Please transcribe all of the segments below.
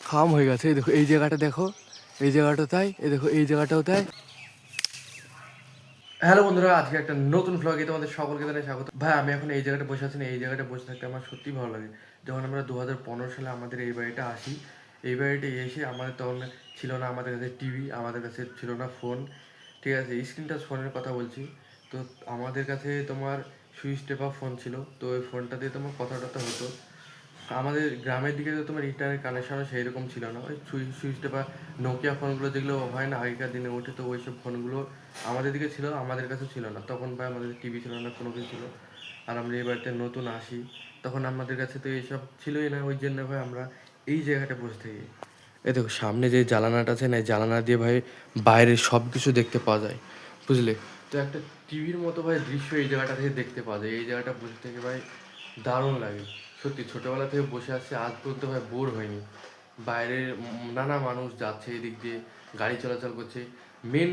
খাম হয়ে গেছে। এই দেখো এই জায়গাটা দেখো, এই জায়গাটা তাই, এই দেখো এই জায়গাটাও তাই। হ্যালো বন্ধুরা, আজকে একটা নতুন ভ্লগে তোমাদের সকলকে জানাই স্বাগত। ভাই আমি এখন এই জায়গাটা বসে আছি না, এই জায়গাটা বসে থাকতে আমার সত্যি ভালো লাগে। যখন আমরা 2015 সালে আমাদের এই বাড়িটা আসি, এই বাড়িটা এসে আমাদের তখন ছিল না আমাদের কাছে টিভি, আমাদের কাছে ছিল না ফোন, ঠিক আছে, স্ক্রিন টাচ ফোনের কথা বলছি। তো আমাদের কাছে তোমার সুইচ টেপা ফোন ছিল, তো ওই ফোনটা দিয়ে তোমার কথা টথা হতো। আমাদের গ্রামের দিকে তো তোমার ইন্টারনেট কানেকশনও সেই রকম ছিল না, ওই সুইচটা বা নোকিয়া ফোনগুলো যেগুলো হয় না আগেকার দিনে ওঠে, তো ওই সব ফোনগুলো আমাদের দিকে ছিল, আমাদের কাছে ছিল না তখন। ভাই আমাদের টিভি ছিল না, কোনো কিছু ছিল। আর আমরা এই বাড়িতে নতুন আসি, তখন আমাদের কাছে তো এইসব ছিলই না, ওই জন্য ভাই আমরা এই জায়গাটা বসে থাকি। এই দেখো সামনে যে জানালাটা আছে না, এই জানালা দিয়ে ভাই বাইরের সব কিছু দেখতে পাওয়া যায়, বুঝলে। তো একটা টিভির মতো ভাই দৃশ্য এই জায়গাটা থেকে দেখতে পাওয়া যায়। এই জায়গাটা বসে থেকে ভাই দারুণ লাগে সত্যি। ছোটোবেলা থেকে বসে আসছে, আজ পর্যন্ত ভাই বোর হয়নি। বাইরের নানা মানুষ যাচ্ছে এদিক দিয়ে, গাড়ি চলাচল করছে। মেন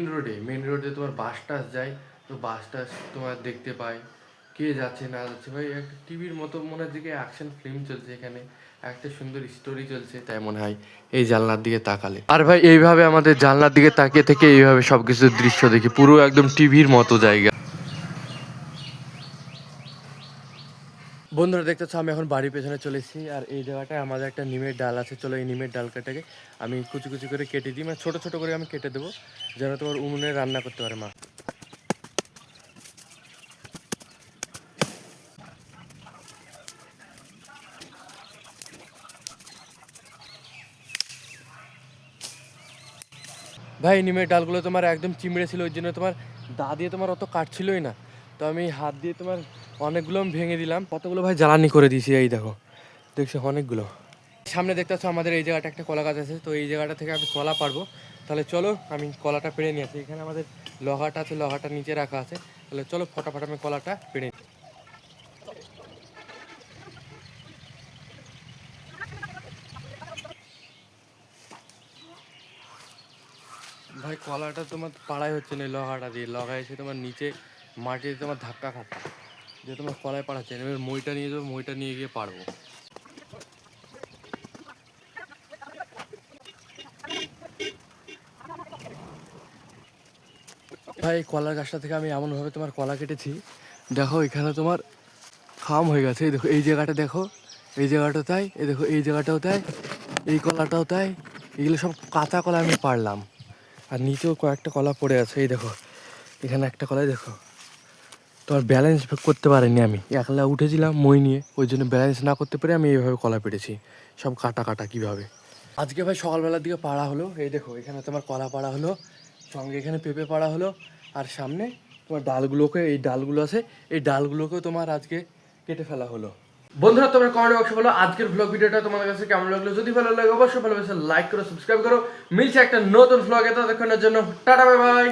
রোডে তোমার বাস টাস যায়, তো বাস টাস তোমার দেখতে পায়, কে যাচ্ছে না যাচ্ছে। ভাই একটা টিভির মতো মনে হচ্ছে কি অ্যাকশন ফিল্ম চলছে এখানে, একটা সুন্দর স্টোরি চলছে, তাই মনে হয় এই জানলার দিকে তাকালে। আর ভাই এইভাবে আমাদের জানলার দিকে তাকিয়ে থেকে এইভাবে সবকিছু দৃশ্য দেখি, পুরো একদম টিভির মতো জায়গা। বন্ধুরা দেখতেছো আমি এখন বাড়ির পেছনে চলে এসেছি, আর এই জায়গাটায় আমাদের একটা নিমের ডাল আছে। চলো এই নিমের ডালটাকে আমি কুচি কুচি করে কেটে দিই, মানে ছোটো ছোটো করে আমি কেটে দেবো, যেন তোমার উনুনে রান্না করতে পারে মা। ভাই নিমের ডালগুলো তোমার একদম চিমড়ে ছিল, ওই জন্য তোমার দা দিয়ে তোমার অত কাটছিলই না। তো আমি হাত দিয়ে তোমার অনেকগুলো আমি ভেঙে দিলাম, কতগুলো ভাই জ্বালানি করে দিয়েছি। এই দেখো দেখছো অনেকগুলো। সামনে দেখতে পাচ্ছ আমাদের এই জায়গাটা একটা কলা গাছ আছে, তো এই জায়গাটা থেকে আমি কলা পারবো। তাহলে চলো আমি কলাটা পেড়ে নিয়ে আসি। এখানে আমাদের লহাটা আছে, লহাটা নিচে রাখা আছে। তাহলে চলো ফটাফট আমি কলাটা পেড়ে নিই। ভাই কলাটা তোমার পাড়াই হচ্ছে না, লহাটা দিয়ে লগা এসে তোমার নিচে মাটিতে তোমার ধাক্কা খাচ্ছে, যে তোমার কলায় পাড়াচ্ছে না। এবার মইটা নিয়ে যাবো, মইটা নিয়ে গিয়ে পারবো। ভাই কলার গাছটা থেকে আমি এমনভাবে তোমার কলা কেটেছি, দেখো এখানে তোমার খাম হয়ে গেছে। এই দেখো এই জায়গাটা দেখো, এই জায়গাটা তাই, এই দেখো এই জায়গাটাও তাই, এই কলাটাও তাই। এগুলো সব কাঁচা কলা আমি পারলাম। আর নিচেও কয়েকটা কলা পড়ে আছে, এই দেখো এখানে একটা কলাই দেখো। তোমার ব্যালেন্স করতে পারিনি, আমি একলা উঠেছিলাম মই নিয়ে, ওই জন্য ব্যালেন্স না করতে পেরে আমি এইভাবে কলা পেটেছি, সব কাটা কাটা কীভাবে। আজকে ভাই সকালবেলার দিকে পাড়া হলো, এই দেখো এখানে তোমার কলা পাড়া হলো, সঙ্গে এখানে পেঁপে পাড়া হলো। আর সামনে তোমার ডালগুলোকে, এই ডালগুলো আছে, এই ডালগুলোকেও তোমার আজকে কেটে ফেলা হলো। বন্ধুরা তোমরা কমেন্ট বক্সে বলো আজকের ব্লগ ভিডিওটা তোমাদের কাছে কেমন লাগলো। যদি ভালো লাগে অবশ্যই ভালোবেসে লাইক করো, সাবস্ক্রাইব করো। মিলছে একটা নতুন ব্লগে, ততক্ষণের জন্য টাটা বাই বাই।